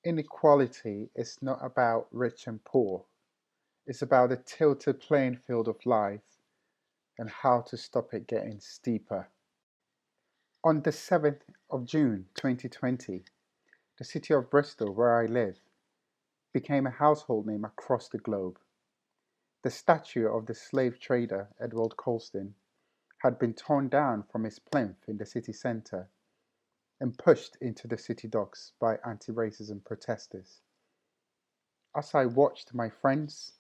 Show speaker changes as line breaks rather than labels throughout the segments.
Inequality is not about rich and poor. It's about the tilted playing field of life and how to stop it getting steeper. On the 7th of June 2020, the city of Bristol, where I live, became a household name across the globe. The statue of the slave trader Edward Colston had been torn down from his plinth in the city centre and pushed into the city docks by anti-racism protesters. As I watched my friends,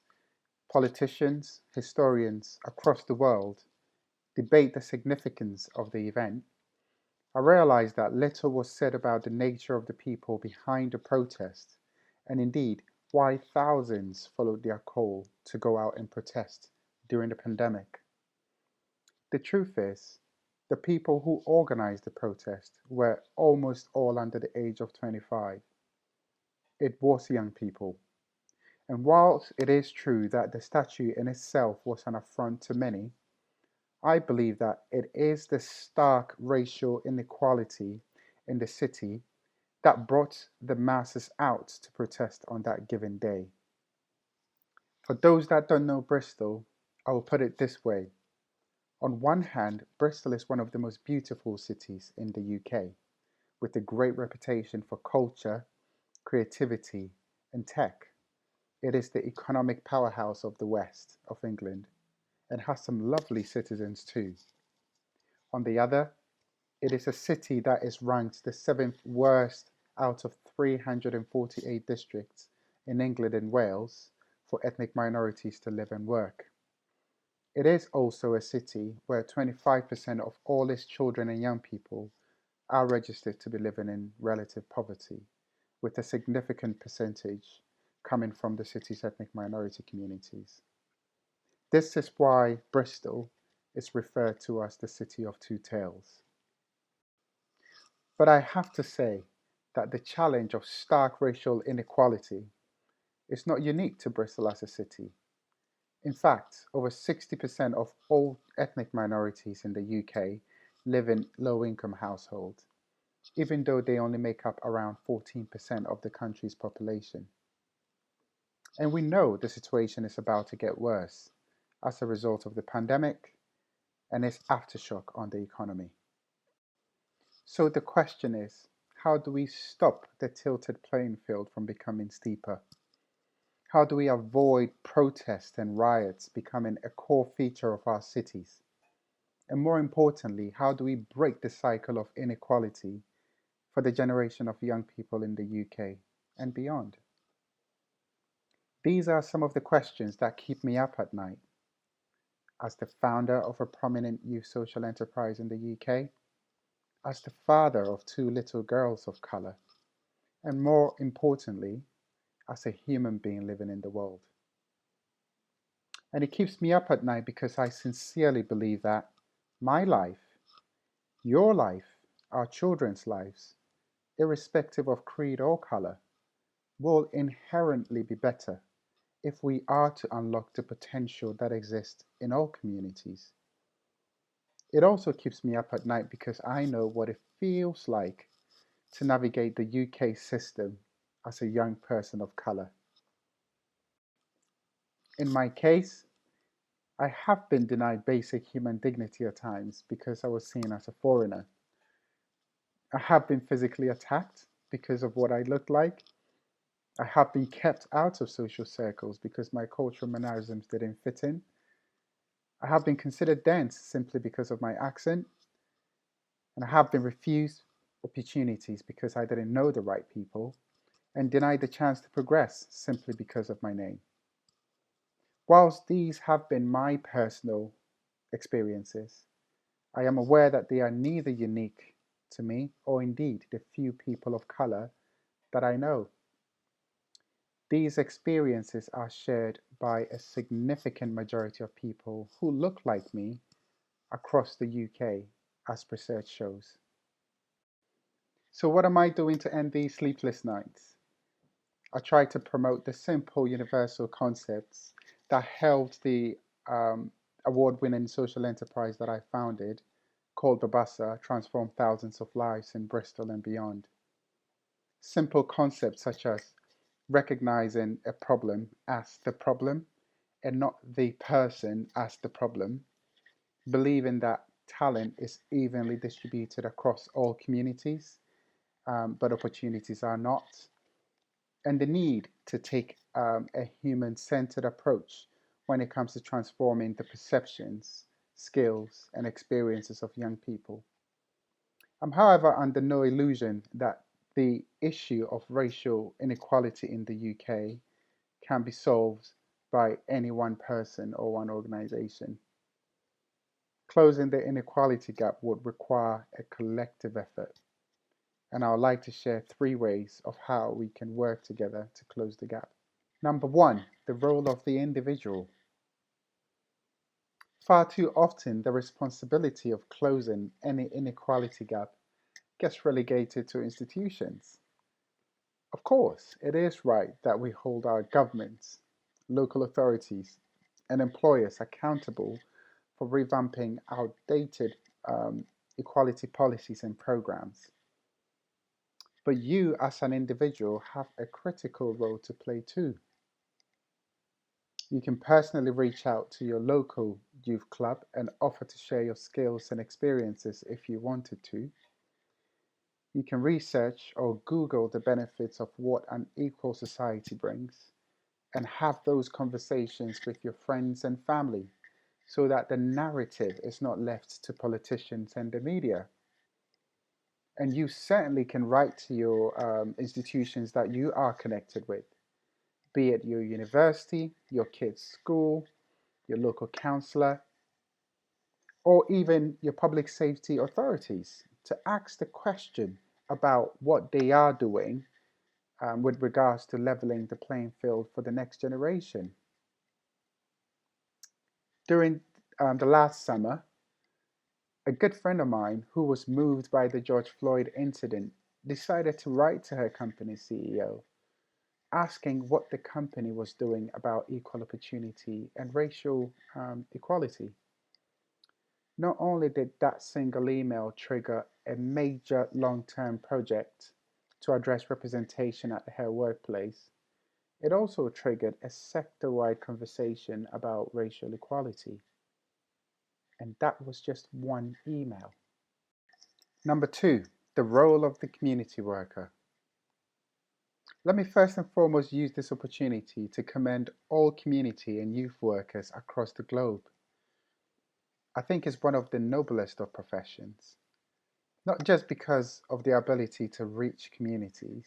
politicians, historians across the world debate the significance of the event, I realized that little was said about the nature of the people behind the protest, and indeed why thousands followed their call to go out and protest during the pandemic. The truth is, the people who organized the protest were almost all under the age of 25. It was young people. And whilst it is true that the statue in itself was an affront to many, I believe that it is the stark racial inequality in the city that brought the masses out to protest on that given day. For those that don't know Bristol, I will put it this way. On one hand, Bristol is one of the most beautiful cities in the UK, with a great reputation for culture, creativity, and tech. It is the economic powerhouse of the west of England and has some lovely citizens too. On the other, it is a city that is ranked the seventh worst out of 348 districts in England and Wales for ethnic minorities to live and work. It is also a city where 25% of all its children and young people are registered to be living in relative poverty, with a significant percentage coming from the city's ethnic minority communities. This is why Bristol is referred to as the City of Two Tales. But I have to say that the challenge of stark racial inequality is not unique to Bristol as a city. In fact, over 60% of all ethnic minorities in the UK live in low-income households, even though they only make up around 14% of the country's population. And we know the situation is about to get worse as a result of the pandemic and its aftershock on the economy. So the question is, how do we stop the tilted playing field from becoming steeper? How do we avoid protests and riots becoming a core feature of our cities? And more importantly, how do we break the cycle of inequality for the generation of young people in the UK and beyond? These are some of the questions that keep me up at night. As the founder of a prominent youth social enterprise in the UK, as the father of two little girls of colour, and more importantly, as a human being living in the world. And it keeps me up at night because I sincerely believe that my life, your life, our children's lives, irrespective of creed or colour, will inherently be better if we are to unlock the potential that exists in all communities. It also keeps me up at night because I know what it feels like to navigate the UK system as a young person of colour. In my case, I have been denied basic human dignity at times because I was seen as a foreigner. I have been physically attacked because of what I look like. I have been kept out of social circles because my cultural mannerisms didn't fit in. I have been considered dense simply because of my accent. And I have been refused opportunities because I didn't know the right people and denied the chance to progress simply because of my name. Whilst these have been my personal experiences, I am aware that they are neither unique to me or indeed the few people of colour that I know. These experiences are shared by a significant majority of people who look like me across the UK, as research shows. So what am I doing to end these sleepless nights? I try to promote the simple universal concepts that helped the award-winning social enterprise that I founded, called Babbasa, transform thousands of lives in Bristol and beyond. Simple concepts such as recognizing a problem as the problem and not the person as the problem, believing that talent is evenly distributed across all communities, but opportunities are not, and the need to take a human-centered approach when it comes to transforming the perceptions, skills, and experiences of young people. I'm, however, under no illusion that the issue of racial inequality in the UK can be solved by any one person or one organization. Closing the inequality gap would require a collective effort, and I would like to share 3 ways of how we can work together to close the gap. Number 1, the role of the individual. Far too often, the responsibility of closing any inequality gap gets relegated to institutions. Of course, it is right that we hold our governments, local authorities, and employers accountable for revamping outdated equality policies and programs. But you, as an individual, have a critical role to play too. You can personally reach out to your local youth club and offer to share your skills and experiences if you wanted to. You can research or Google the benefits of what an equal society brings and have those conversations with your friends and family so that the narrative is not left to politicians and the media. And you certainly can write to your institutions that you are connected with, be it your university, your kid's school, your local councillor, or even your public safety authorities, to ask the question about what they are doing with regards to leveling the playing field for the next generation. During the last summer, a good friend of mine who was moved by the George Floyd incident decided to write to her company's CEO, asking what the company was doing about equal opportunity and racial equality. Not only did that single email trigger a major long-term project to address representation at her workplace, it also triggered a sector-wide conversation about racial equality. And that was just one email. Number 2, the role of the community worker. Let me first and foremost use this opportunity to commend all community and youth workers across the globe. I think it's one of the noblest of professions, not just because of the ability to reach communities,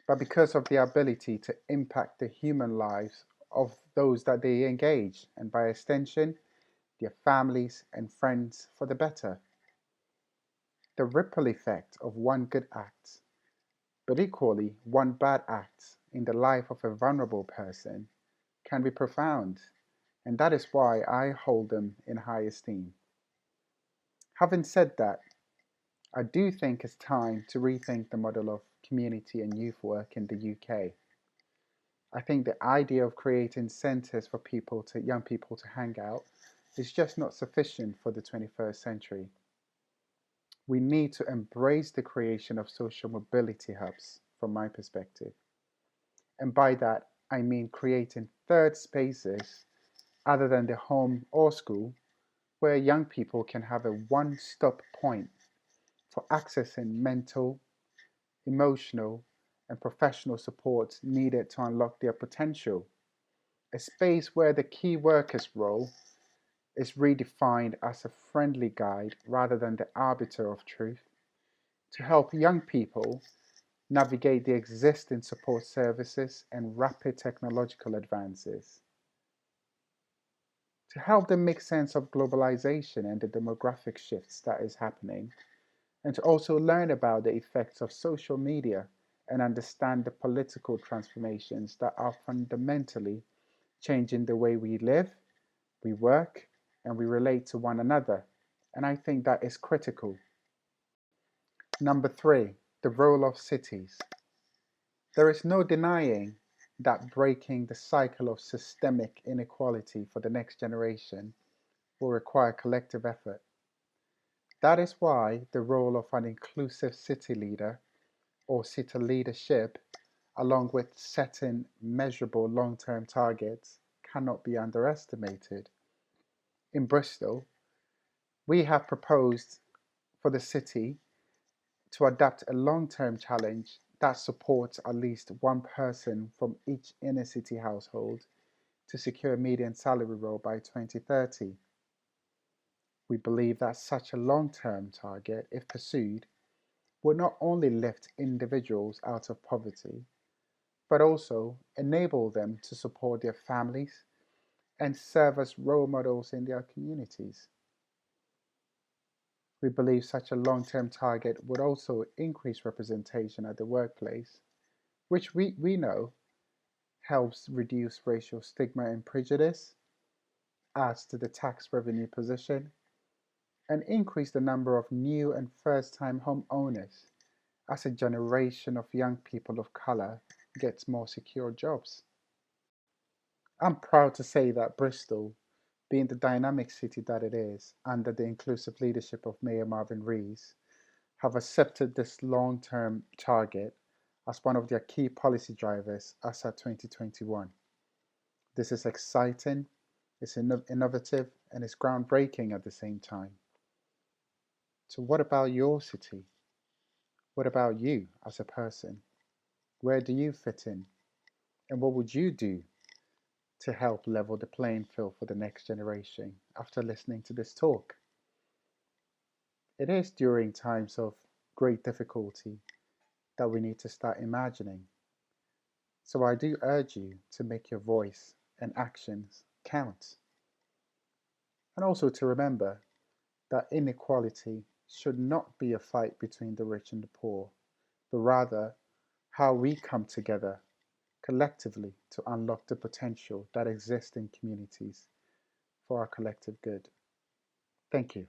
but because of the ability to impact the human lives of those that they engage, and by extension, their families and friends for the better. The ripple effect of one good act, but equally one bad act in the life of a vulnerable person, can be profound, and that is why I hold them in high esteem. Having said that, I do think it's time to rethink the model of community and youth work in the UK. I think the idea of creating centres for young people to hang out is just not sufficient for the 21st century. We need to embrace the creation of social mobility hubs, from my perspective. And by that, I mean creating third spaces other than the home or school, where young people can have a one-stop point for accessing mental, emotional, and professional support needed to unlock their potential. A space where the key worker's role is redefined as a friendly guide rather than the arbiter of truth, to help young people navigate the existing support services and rapid technological advances, to help them make sense of globalization and the demographic shifts that is happening, and to also learn about the effects of social media and understand the political transformations that are fundamentally changing the way we live, we work, and we relate to one another. And I think that is critical. Number 3, the role of cities. There is no denying that breaking the cycle of systemic inequality for the next generation will require collective effort. That is why the role of an inclusive city leader or city leadership, along with setting measurable long-term targets, cannot be underestimated. In Bristol, we have proposed for the city to adopt a long-term challenge that supports at least one person from each inner city household to secure a median salary role by 2030. We believe that such a long-term target, if pursued, would not only lift individuals out of poverty, but also enable them to support their families and serve as role models in their communities. We believe such a long-term target would also increase representation at the workplace, which we know helps reduce racial stigma and prejudice, adds to the tax revenue position, and increase the number of new and first-time homeowners as a generation of young people of color gets more secure jobs. I'm proud to say that Bristol, being the dynamic city that it is, under the inclusive leadership of Mayor Marvin Rees, have accepted this long-term target as one of their key policy drivers as at 2021. This is exciting, it's innovative, and it's groundbreaking at the same time. So what about your city? What about you as a person? Where do you fit in? And what would you do to help level the playing field for the next generation after listening to this talk? It is during times of great difficulty that we need to start imagining. So I do urge you to make your voice and actions count. And also to remember that inequality should not be a fight between the rich and the poor, but rather how we come together collectively to unlock the potential that exists in communities for our collective good. Thank you.